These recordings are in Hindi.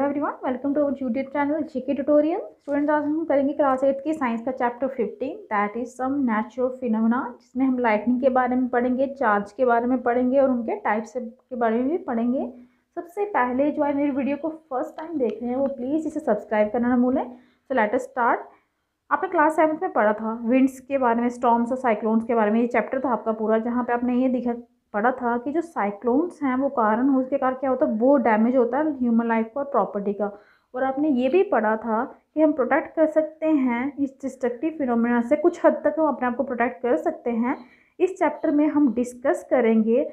Everyone, welcome to our YouTube channel GK tutorial. Students, आज हम करेंगे क्लास 8 की साइंस का chapter 15 that is some natural phenomena, जिसमें हम लाइटनिंग के बारे में पढ़ेंगे, चार्ज के बारे में पढ़ेंगे और उनके टाइप्स के बारे में भी पढ़ेंगे। सबसे पहले जो है मेरी वीडियो को फर्स्ट टाइम देख रहे हैं वो प्लीज़ इसे सब्सक्राइब करना ना भूलें। So let us start. आपने क्लास 7 में पढ़ा था विंड्स के बारे में, स्टॉर्म्स और साइक्लोन्स के बारे में। ये चैप्टर था आपका पूरा, जहाँ पे आपने ये दिखा पढ़ा था कि जो साइक्लोन्स हैं वो कारण हो, उसके कारण क्या होता है, वो डैमेज होता है ह्यूमन लाइफ को और प्रॉपर्टी का। और आपने ये भी पढ़ा था कि हम प्रोटेक्ट कर सकते हैं इस डिस्ट्रक्टिव फिनोमेना से, कुछ हद तक हम अपने आप को प्रोटेक्ट कर सकते हैं। इस चैप्टर में हम डिस्कस करेंगे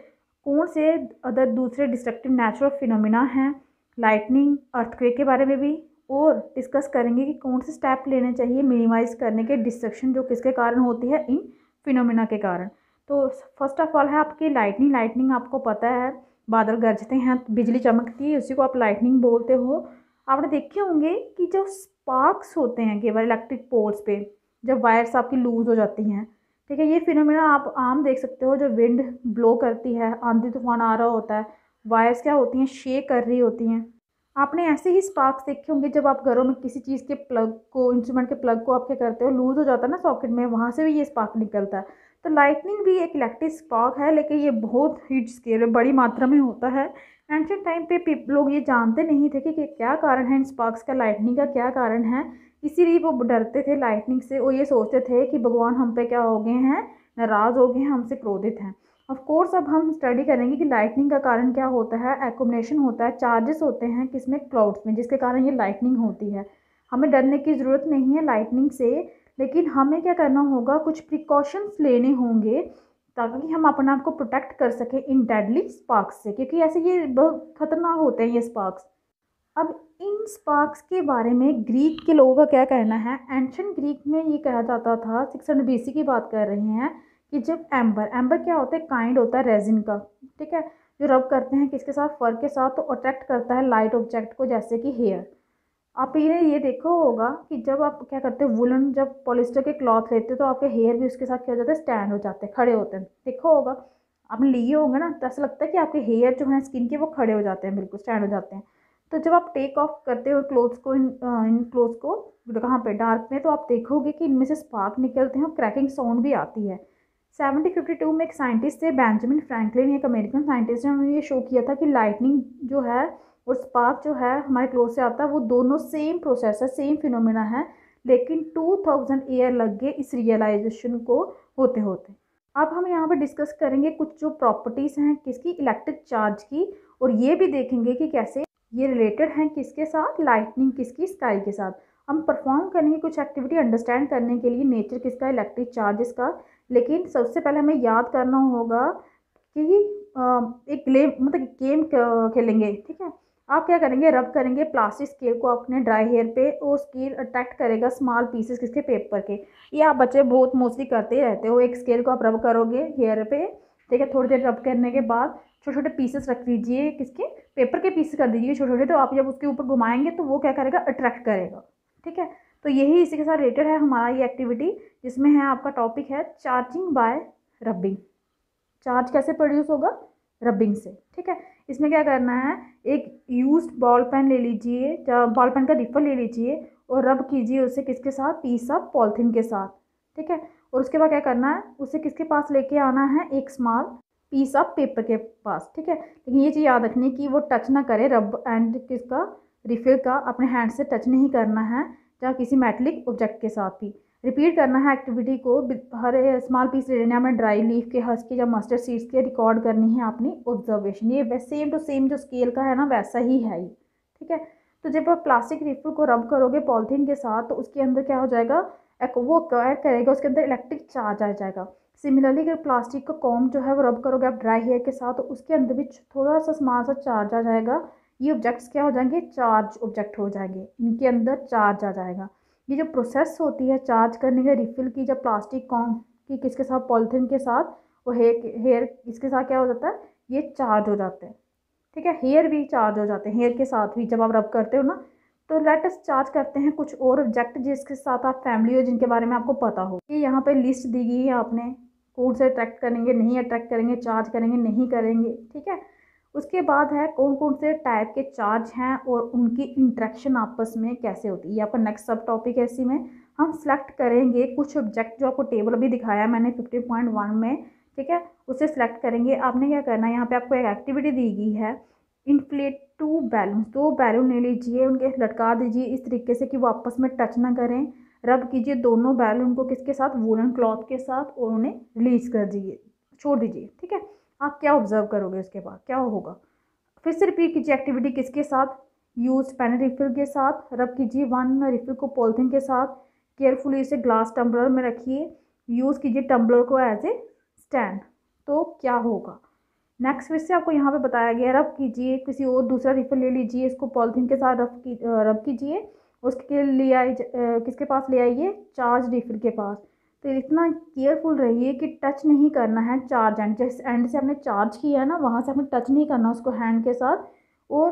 कौन से अदर दूसरे डिस्ट्रक्टिव नेचुरल फिनोमेना हैं, लाइटनिंग, अर्थक्वेक के बारे में भी, और डिस्कस करेंगे कि कौन से स्टेप लेने चाहिए मिनिमाइज करने के डिस्ट्रक्शन जो किसके कारण होती है, इन फिनोमेना के कारण। तो फर्स्ट ऑफ ऑल है आपकी लाइटनिंग। लाइटनिंग आपको पता है, बादल गरजते हैं, बिजली चमकती है, उसी को आप लाइटनिंग बोलते हो। आपने देखे होंगे कि जो स्पार्क्स होते हैं केवल इलेक्ट्रिक पोल्स पे, जब वायर्स आपकी लूज हो जाती हैं, ठीक है, ये फिनोमेना आप आम देख सकते हो। जो विंड ब्लो करती है, आंधी तूफान आ रहा होता है, वायर्स क्या होती हैं, शेक कर रही होती हैं। आपने ऐसे ही स्पार्क्स देखे होंगे जब आप घरों में किसी चीज़ के प्लग को, इंस्ट्रूमेंट के प्लग को आप क्या करते हो, लूज हो जाता है ना सॉकेट में, वहाँ से भी ये स्पार्क निकलता है। तो लाइटनिंग भी एक इलेक्ट्रिक स्पार्क है, लेकिन ये बहुत हीट स्केल में बड़ी मात्रा में होता है। एंशिएंट टाइम पे लोग ये जानते नहीं थे कि क्या कारण है इन स्पार्क्स का, लाइटनिंग का क्या कारण है। इसीलिए वो डरते थे लाइटनिंग से, वो ये सोचते थे कि भगवान हम पे क्या हो गए हैं, नाराज़ हो गए हैं, हमसे क्रोधित हैं। ऑफ कोर्स अब हम स्टडी करेंगे कि लाइटनिंग का कारण क्या होता है। एक्युमुलेशन होता है, चार्जेस होते हैं किसमें, क्लाउड्स में, जिसके कारण ये लाइटनिंग होती है। हमें डरने की ज़रूरत नहीं है लाइटनिंग से, लेकिन हमें क्या करना होगा, कुछ प्रिकॉशंस लेने होंगे ताकि हम अपने आप को प्रोटेक्ट कर सकें इन डेडली स्पार्क्स से, क्योंकि ऐसे ये बहुत खतरनाक होते हैं ये स्पार्क्स। अब इन स्पार्क्स के बारे में ग्रीक के लोगों का क्या कहना है। एंशिएंट ग्रीक में ये कहा जाता था, 600 BC की बात कर रहे हैं, कि जब एम्बर एम्बर क्या होता है, काइंड होता है रेजिन का, ठीक है, जो रब करते हैं किसके साथ, फर के साथ, तो अट्रैक्ट करता है लाइट ऑब्जेक्ट को, जैसे कि हेयर। आप ये देखो होगा कि जब आप क्या करते हो, वुलन, जब पॉलिस्टर के क्लॉथ लेते हो तो आपके हेयर भी उसके साथ क्या हो जाता है, स्टैंड हो जाते हैं, खड़े होते हैं। देखो होगा, आपने लिए होंगे ना, तो ऐसा लगता है कि आपके हेयर जो हैं स्किन के, वो खड़े हो जाते हैं, बिल्कुल स्टैंड हो जाते हैं। तो जब आप टेक ऑफ करते हो क्लोथ्स को, इन क्लोथ्स को कहाँ पे, डार्क में, तो आप देखोगे कि इनमें से स्पार्क निकलते हैं और क्रैकिंग साउंड भी आती है। 1752 में एक साइंटिस्ट थे, बेंजामिन फ्रैंकलिन, एक अमेरिकन साइंटिस्ट है, उन्होंने ये शो किया था कि लाइटनिंग जो है और स्पार्क जो है हमारे क्लोथ से आता है, वो दोनों सेम प्रोसेस है, सेम फिनोमेना है, लेकिन 2000 ईयर लग गए इस रियलाइजेशन को होते होते। अब हम यहाँ पे डिस्कस करेंगे कुछ जो प्रॉपर्टीज़ हैं किसकी, इलेक्ट्रिक चार्ज की, और ये भी देखेंगे कि कैसे ये रिलेटेड हैं किसके साथ, लाइटनिंग किसकी, स्काई के साथ। हम परफॉर्म करेंगे कुछ एक्टिविटी अंडरस्टैंड करने के लिए, नेचर किसका, इलेक्ट्रिक चार्जेस का। लेकिन सबसे पहले हमें याद करना होगा कि एक गेम खेलेंगे, ठीक है। आप क्या करेंगे, रब करेंगे प्लास्टिक स्केल को अपने ड्राई हेयर पे, और स्केल अट्रैक्ट करेगा स्मॉल पीसेस किसके, पेपर के। ये आप बच्चे बहुत मोस्टली करते ही रहते हो। एक स्केल को आप रब करोगे हेयर पे, ठीक है, थोड़ी देर रब करने के बाद छोटे छोटे पीसेस रख दीजिए, किसके, पेपर के पीसेस कर दीजिए छोटे छोटे। तो आप जब उसके ऊपर घुमाएंगे तो वो क्या करेगा, अट्रैक्ट करेगा, ठीक है। तो यही इसी के साथ रिलेटेड है हमारा ये एक्टिविटी, जिसमें है आपका टॉपिक है चार्जिंग बाय रबिंग। चार्ज कैसे प्रोड्यूस होगा, रबिंग से, ठीक है। इसमें क्या करना है, एक यूज्ड बॉल पेन ले लीजिए, बॉल पेन का रिफल ले लीजिए और रब कीजिए उसे किसके साथ, पीस ऑफ पॉलिथीन के साथ, ठीक है। और उसके बाद क्या करना है, उसे किसके पास लेके आना है, एक स्मॉल पीस ऑफ पेपर के पास, ठीक है। लेकिन ये चीज़ याद रखनी कि वो टच ना करे, रब एंड किसका, रिफिल का, अपने हैंड से टच नहीं करना है, या किसी मेटलिक ऑब्जेक्ट के साथ भी। रिपीट करना है एक्टिविटी को, हर स्मॉल पीस ले लेना है अपने ड्राई लीफ के, हस्क के या मस्टर्ड सीड्स के, रिकॉर्ड करनी है अपनी ऑब्जर्वेशन। ये सेम टू सेम जो स्केल का है ना, वैसा ही है ये, ठीक है। तो जब आप प्लास्टिक रिफिल को रब करोगे पॉलिथीन के साथ, तो उसके अंदर क्या हो जाएगा, वो अक्वायर करेगा, उसके अंदर इलेक्ट्रिक चार्ज आ जाएगा। सिमिलरली अगर प्लास्टिक का कॉम जो है वो रब करोगे आप ड्राई हेयर के साथ, तो उसके अंदर भी थोड़ा सा स्मॉल सा चार्ज आ जाएगा। ये ऑब्जेक्ट्स क्या हो जाएंगे, चार्ज ऑब्जेक्ट हो जाएंगे, इनके अंदर चार्ज आ जाएगा। ये जो प्रोसेस होती है चार्ज करने के, रिफिल की, जब प्लास्टिक कॉम की किसके साथ, पॉलिथीन के साथ, वो हेयर इसके साथ क्या हो जाता है, ये चार्ज हो जाते हैं, ठीक है। हेयर भी चार्ज हो जाते हैं, हेयर के साथ भी जब आप रब करते हो ना। तो लेट अस चार्ज करते हैं कुछ और ऑब्जेक्ट जिसके साथ आप फैमिली हो, जिनके बारे में आपको पता हो। ये यहाँ पे लिस्ट दी गई है आपने, कौन से अट्रैक्ट करेंगे, नहीं अट्रैक्ट करेंगे, चार्ज करेंगे, नहीं करेंगे, ठीक है। उसके बाद है कौन कौन से टाइप के चार्ज हैं और उनकी इंट्रैक्शन आपस में कैसे होती है, ये आपका नेक्स्ट सब टॉपिक है। इसी में हम सेलेक्ट करेंगे कुछ ऑब्जेक्ट जो आपको टेबल अभी दिखाया मैंने 15.1 में, ठीक है, उसे सेलेक्ट करेंगे। आपने क्या करना है, यहाँ पे आपको एक एक्टिविटी दी गई है, इन्फ्लेट 2 बैलून, 2 बैलून ले लीजिए, उनके लटका दीजिए इस तरीके से कि वो आपस में टच ना करें। रब कीजिए दोनों बैलून को किसके साथ, वूलन क्लॉथ के साथ, और उन्हें रिलीज कर दीजिए, छोड़ दीजिए, ठीक है। आप क्या ऑब्जर्व करोगे, उसके बाद क्या होगा, फिर से रिपीट कीजिए एक्टिविटी किसके साथ, यूज पेन रिफिल के साथ। रब कीजिए 1 रिफिल को पॉलिथीन के साथ, केयरफुली इसे ग्लास टम्बलर में रखिए, यूज़ कीजिए टम्बलर को एज ए स्टैंड। तो क्या होगा नेक्स्ट, फिर से आपको यहाँ पे बताया गया, रब कीजिए किसी और दूसरा रिफिल ले लीजिए, इसको पॉलिथीन के साथ रब कीजिए, उसके लिए किसके पास ले आइए, चार्ज रिफिल के पास। तो इतना केयरफुल रहिए कि टच नहीं करना है चार्ज एंड, जिस एंड से आपने चार्ज किया है ना वहाँ से आपने टच नहीं करना उसको हैंड के साथ। और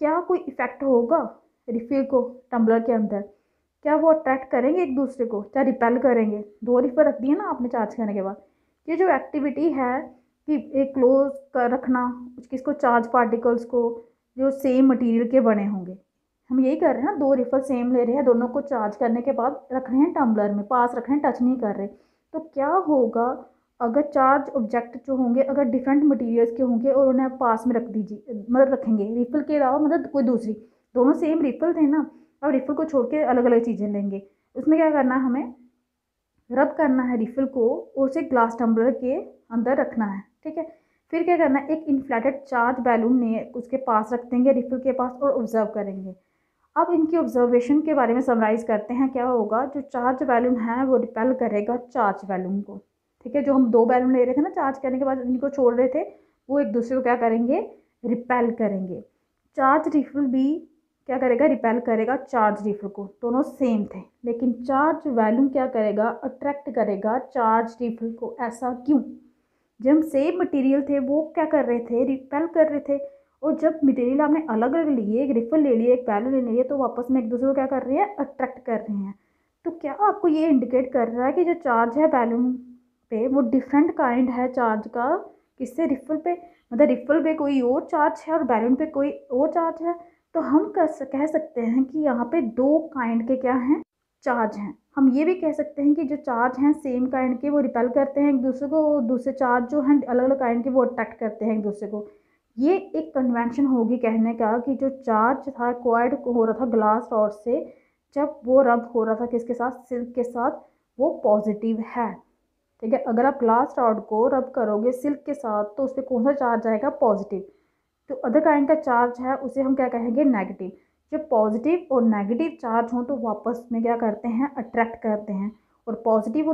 क्या कोई इफ़ेक्ट होगा रिफिल को टम्बलर के अंदर, क्या वो अट्रैक्ट करेंगे एक दूसरे को, क्या रिपेल करेंगे, 2 रिफिल रख दिए ना आपने चार्ज करने के बाद। ये जो एक्टिविटी है कि एक क्लोज कर रखना किसको, चार्ज पार्टिकल्स को जो सेम मटेरियल के बने होंगे, हम यही कर रहे हैं ना, 2 रिफिल सेम ले रहे हैं, दोनों को चार्ज करने के बाद रख रहे हैं टम्बलर में, पास रख रहे हैं, टच नहीं कर रहे। तो क्या होगा अगर चार्ज ऑब्जेक्ट जो होंगे अगर डिफरेंट मटेरियल्स के होंगे और उन्हें आप पास में रख दीजिए, मतलब रखेंगे रिफिल के अलावा, मतलब कोई दूसरी, दोनों सेम रिफिल थे ना, अब रिफिल को छोड़ के अलग अलग चीज़ें लेंगे। उसमें क्या करना है, हमें रब करना है रिफिल को और उसे ग्लास टम्बलर के अंदर रखना है, ठीक है। फिर क्या करना है, एक इन्फ्लेटेड चार्ज बैलून ने उसके पास रख देंगे रिफिल के पास और ऑब्जर्व करेंगे। अब इनकी ऑब्जर्वेशन के बारे में समराइज़ करते हैं। क्या होगा, जो चार्ज बैलून है वो रिपेल करेगा चार्ज बैलून को, ठीक है। जो हम 2 बैलून ले रहे थे ना चार्ज करने के बाद इनको छोड़ रहे थे, वो एक दूसरे को क्या करेंगे, रिपेल करेंगे। चार्ज रिफिल भी क्या करेगा, रिपेल करेगा चार्ज रिफिल को, दोनों सेम थे, लेकिन चार्ज बैलून क्या करेगा, अट्रैक्ट करेगा चार्ज रिफिल को। ऐसा क्यों, जब सेम मटेरियल थे वो क्या कर रहे थे, रिपेल कर रहे थे, और जब मटेरियल आपने अलग अलग लिए, एक रिफिल ले लिए, एक बैलून ले लिए, तो वापस में एक दूसरे को क्या कर रहे हैं, अट्रैक्ट कर रहे हैं। तो क्या आपको ये इंडिकेट कर रहा है कि जो चार्ज है बैलून पे वो डिफरेंट काइंड है चार्ज का, किससे, रिफिल पे, मतलब रिफिल पे कोई और चार्ज है और बैलून पे कोई और चार्ज है। तो हम कह सकते हैं कि यहाँ पे 2 काइंड के क्या हैं, चार्ज हैं। हम ये भी कह सकते हैं कि जो चार्ज हैं सेम काइंड के वो रिपेल करते हैं एक दूसरे को, और दूसरे चार्ज जो हैं अलग अलग काइंड के वो अट्रैक्ट करते हैं एक दूसरे को। ये एक कन्वेंशन होगी कहने का कि जो चार्ज था क्वाइड हो रहा था ग्लास रॉड से, जब वो रब हो रहा था किसके साथ, सिल्क के साथ, वो पॉजिटिव है, ठीक है। अगर आप ग्लास रॉड को रब करोगे सिल्क के साथ तो उस पर कौन सा चार्ज आएगा, पॉजिटिव। तो अदर काइंड का चार्ज है उसे हम क्या कहेंगे, नेगेटिव। जब पॉजिटिव और नेगेटिव चार्ज हों तो वापस में क्या करते हैं, अट्रैक्ट करते हैं। और पॉजिटिव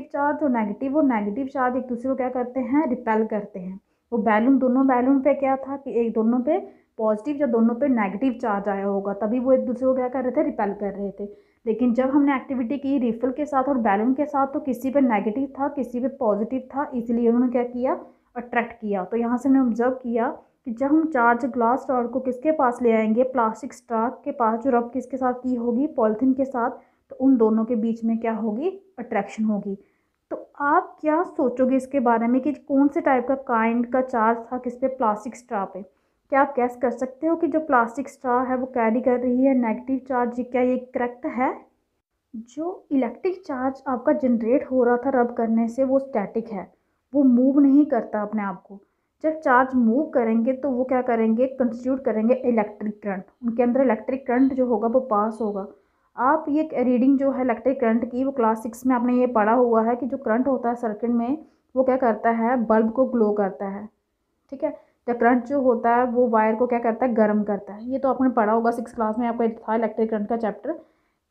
चार्ज और नेगेटिव चार्ज एक दूसरे को क्या करते हैं, रिपेल करते हैं। वो बैलून, दोनों बैलून पे क्या था कि एक दोनों पे पॉजिटिव या दोनों पे नेगेटिव चार्ज आया होगा, तभी वो एक दूसरे को क्या कर रहे थे, रिपेल कर रहे थे। लेकिन जब हमने एक्टिविटी की रिफिल के साथ और बैलून के साथ तो किसी पे नेगेटिव था किसी पे पॉजिटिव था, इसलिए उन्होंने क्या किया, अट्रैक्ट किया। तो यहाँ से हमने ऑब्जर्व किया कि जब हम चार्ज ग्लास रॉड को किसके पास ले आएंगे, प्लास्टिक स्ट्रा के पास, जो रब किसके साथ की होगी, पॉलिथीन के साथ, तो उन दोनों के बीच में क्या होगी, अट्रैक्शन होगी। तो आप क्या सोचोगे इसके बारे में कि कौन से टाइप का काइंड का चार्ज था किस पे, प्लास्टिक स्ट्रा पे। क्या आप गैस कर सकते हो कि जो प्लास्टिक स्ट्रा है वो कैरी कर रही है नेगेटिव चार्ज, क्या ये करेक्ट है। जो इलेक्ट्रिक चार्ज आपका जनरेट हो रहा था रब करने से वो स्टैटिक है, वो मूव नहीं करता अपने आप को। जब चार्ज मूव करेंगे तो वो क्या करेंगे, कंस्टिट्यूट करेंगे इलेक्ट्रिक करंट, उनके अंदर इलेक्ट्रिक करंट जो होगा वो पास होगा। आप ये रीडिंग जो है इलेक्ट्रिक करंट की, वो क्लास 6 में आपने ये पढ़ा हुआ है कि जो करंट होता है सर्किट में वो क्या करता है, बल्ब को ग्लो करता है, ठीक है। जब करंट जो होता है वो वायर को क्या करता है, गर्म करता है। ये तो आपने पढ़ा होगा 6 क्लास में, आपका था इलेक्ट्रिक करंट का चैप्टर।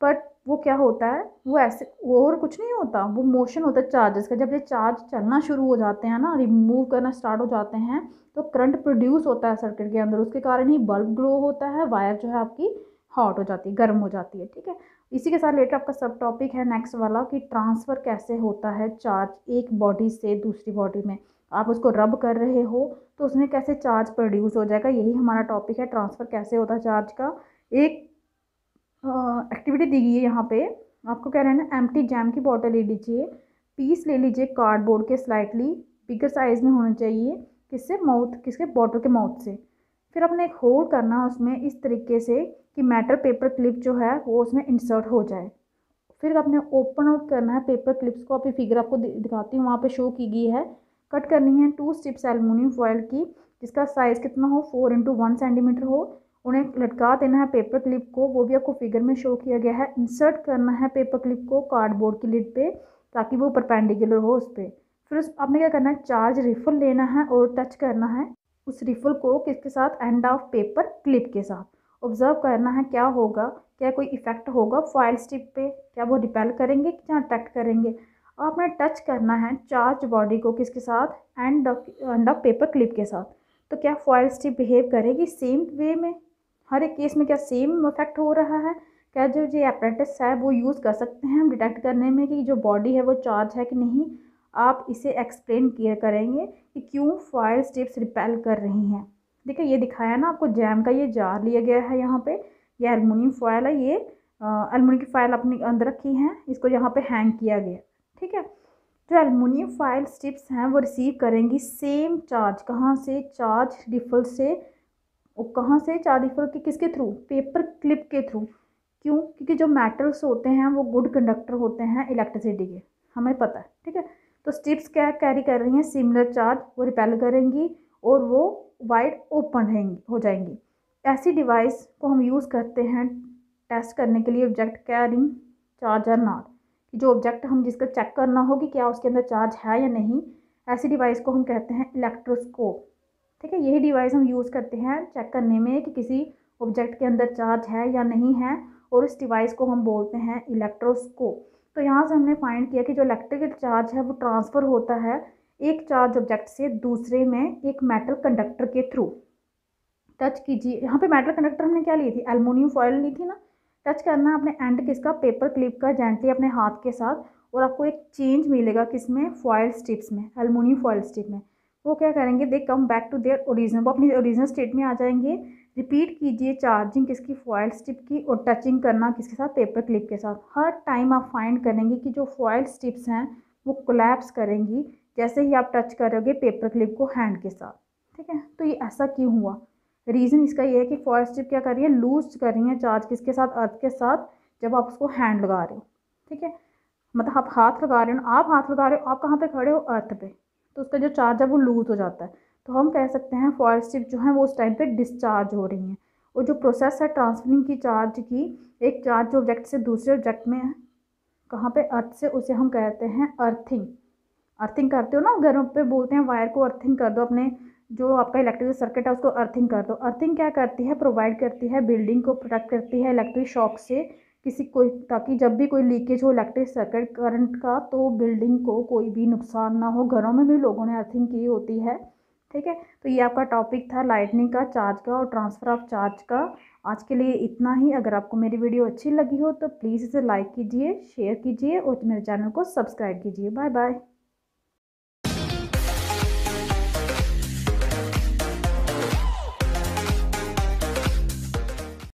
बट वो क्या होता है, वो ऐसे और कुछ नहीं होता, वो मोशन होता है चार्जेस का। जब ये चार्ज चलना शुरू हो जाते हैं ना, रिमूव करना स्टार्ट हो जाते हैं, तो करंट प्रोड्यूस होता है सर्किट के अंदर, उसके कारण ही बल्ब ग्लो होता है, वायर जो है आपकी हॉट हो जाती है, गर्म हो जाती है, ठीक है। इसी के साथ रिलेटेड आपका सब टॉपिक है नेक्स्ट वाला कि ट्रांसफ़र कैसे होता है चार्ज एक बॉडी से दूसरी बॉडी में। आप उसको रब कर रहे हो तो उसमें कैसे चार्ज प्रोड्यूस हो जाएगा, यही हमारा टॉपिक है, ट्रांसफ़र कैसे होता है चार्ज का। एक एक्टिविटी दी गई है यहाँ पे, आपको क्या रहना है, एम्प्टी जैम की बॉटल ले लीजिए, पीस ले लीजिए कार्डबोर्ड के, स्लाइटली बिगर साइज़ में होना चाहिए, किससे, माउथ, किसके, बॉटल के माउथ से। फिर अपने एक होल करना उसमें इस तरीके से कि मेटल पेपर क्लिप जो है वो उसमें इंसर्ट हो जाए। फिर अपने ओपन आउट करना है पेपर क्लिप्स को, अभी फिगर आपको दिखाती हूँ, वहाँ पे शो की गई है। कट करनी है 2 स्ट्रिप्स एल्युमिनियम फॉयल की, जिसका साइज़ कितना हो, 4x1 सेंटीमीटर हो। उन्हें लटका देना है पेपर क्लिप को, वो भी आपको फिगर में शो किया गया है। इंसर्ट करना है पेपर क्लिप को कार्डबोर्ड की लिड पे, ताकि वो परपेंडिकुलर हो उस पर। फिर उस आपने क्या करना है, चार्ज रिफल लेना है और टच करना है उस रिफल को किसके साथ, एंड ऑफ पेपर क्लिप के साथ। ऑब्जर्व करना है क्या होगा, क्या कोई इफेक्ट होगा फॉयल स्ट्रिप पे, क्या वो रिपेल करेंगे क्या अट्रैक्ट करेंगे। आपने टच करना है चार्ज बॉडी को किसके साथ, एंड ऑफ पेपर क्लिप के साथ। तो क्या फॉयल स्ट्रिप बिहेव करेगी सेम वे में, हर एक केस में क्या सेम इफेक्ट हो रहा है। क्या जो ये अप्रेटिस है वो यूज़ कर सकते हैं हम डिटेक्ट करने में कि जो बॉडी है वो चार्ज है कि नहीं। आप इसे एक्सप्लेन किया करेंगे कि क्यों फॉयल स्ट्रिप्स रिपेल कर रही हैं। देखिए ये दिखाया ना आपको, जैम का ये जार लिया गया है यहाँ पे, ये एल्युमिनियम फॉयल है, ये एल्युमिनियम की फाइल अपने अंदर रखी है, इसको यहाँ पे हैंग किया गया। ठीक है, जो एल्युमिनियम फॉयल स्ट्रिप्स हैं वो रिसीव करेंगी सेम चार्ज, कहाँ से, चार्ज रिफल से। और कहाँ से, चार्ज रिफल के किसके थ्रू, पेपर क्लिप के थ्रू। क्यों, क्योंकि जो मेटल्स होते हैं वो गुड कंडक्टर होते हैं इलेक्ट्रिसिटी के, हमें पता है। ठीक है, तो स्ट्रिप्स क्या कैरी कर रही हैं, सिमिलर चार्ज, वो रिपेल करेंगी और वो वाइड ओपन रहेंगी, हो जाएंगी। ऐसी डिवाइस को हम यूज़ करते हैं टेस्ट करने के लिए object carrying charge or not, कि जो ऑब्जेक्ट हम जिसका चेक करना हो कि क्या उसके अंदर चार्ज है या नहीं, ऐसी डिवाइस को हम कहते हैं इलेक्ट्रोस्कोप। ठीक है, यही डिवाइस हम यूज़ करते हैं चेक करने में कि किसी ऑब्जेक्ट के अंदर चार्ज है या नहीं है, और इस डिवाइस को हम बोलते हैं इलेक्ट्रोस्कोप। तो यहाँ से हमने फाइंड किया कि जो इलेक्ट्रिकल चार्ज है वो ट्रांसफ़र होता है एक चार्ज ऑब्जेक्ट से दूसरे में एक मेटल कंडक्टर के थ्रू। टच कीजिए, यहाँ पे मेटल कंडक्टर हमने क्या ली थी, एल्युमिनियम फॉयल ली थी ना। टच करना है अपने एंड किसका, पेपर क्लिप का, जेंटली अपने हाथ के साथ, और आपको एक चेंज मिलेगा किसमें, फॉयल स्ट्रिप्स में, एल्युमिनियम फॉयल स्ट्रिप में। वो क्या करेंगे, they come back to their original, वो अपनी ओरिजिनल स्टेट में आ जाएंगे। रिपीट कीजिए चार्जिंग किसकी, फॉयल स्ट्रिप की, और टचिंग करना किसके साथ, पेपर क्लिप के साथ। हर टाइम आप फाइंड करेंगे कि जो फॉयल स्ट्रिप्स हैं वो कोलैप्स करेंगी जैसे ही आप टच करोगे पेपर क्लिप को हैंड के साथ। ठीक है, तो ये ऐसा क्यों हुआ, रीज़न इसका ये है कि फॉयल स्ट्रिप क्या कर रही है, लूज कर रही है चार्ज किसके साथ, अर्थ के साथ, जब आप उसको हैंड लगा रहे हो। ठीक है, मतलब आप हाथ लगा रहे हो ना, आप हाथ लगा रहे हो, आप कहाँ पे खड़े हो, अर्थ पे, तो उसका जो चार्ज है वो लूज हो जाता है। तो हम कह सकते हैं फॉयल स्ट्रिप जो है वो उस टाइम पे डिस्चार्ज हो रही हैं। और जो प्रोसेस है ट्रांसफरिंग की चार्ज की, एक चार्ज जो ऑब्जेक्ट से दूसरे ऑब्जेक्ट में है, कहाँ पे, अर्थ से, उसे हम कहते हैं अर्थिंग। अर्थिंग करते हो ना घरों पे, बोलते हैं वायर को अर्थिंग कर दो, अपने जो आपका इलेक्ट्रिकल सर्किट है उसको अर्थिंग कर दो। अर्थिंग क्या करती है, प्रोवाइड करती है, बिल्डिंग को प्रोटेक्ट करती है इलेक्ट्रिक शॉक से, किसी कोई, ताकि जब भी कोई लीकेज हो इलेक्ट्रिक सर्किट करंट का तो बिल्डिंग को कोई भी नुकसान ना हो। घरों में भी लोगों ने अर्थिंग की होती है। ठीक है, तो ये आपका टॉपिक था लाइटनिंग का, चार्ज का और ट्रांसफ़र ऑफ चार्ज का। आज के लिए इतना ही। अगर आपको मेरी वीडियो अच्छी लगी हो तो प्लीज़ इसे लाइक कीजिए, शेयर कीजिए और मेरे चैनल को सब्सक्राइब कीजिए। Bye bye.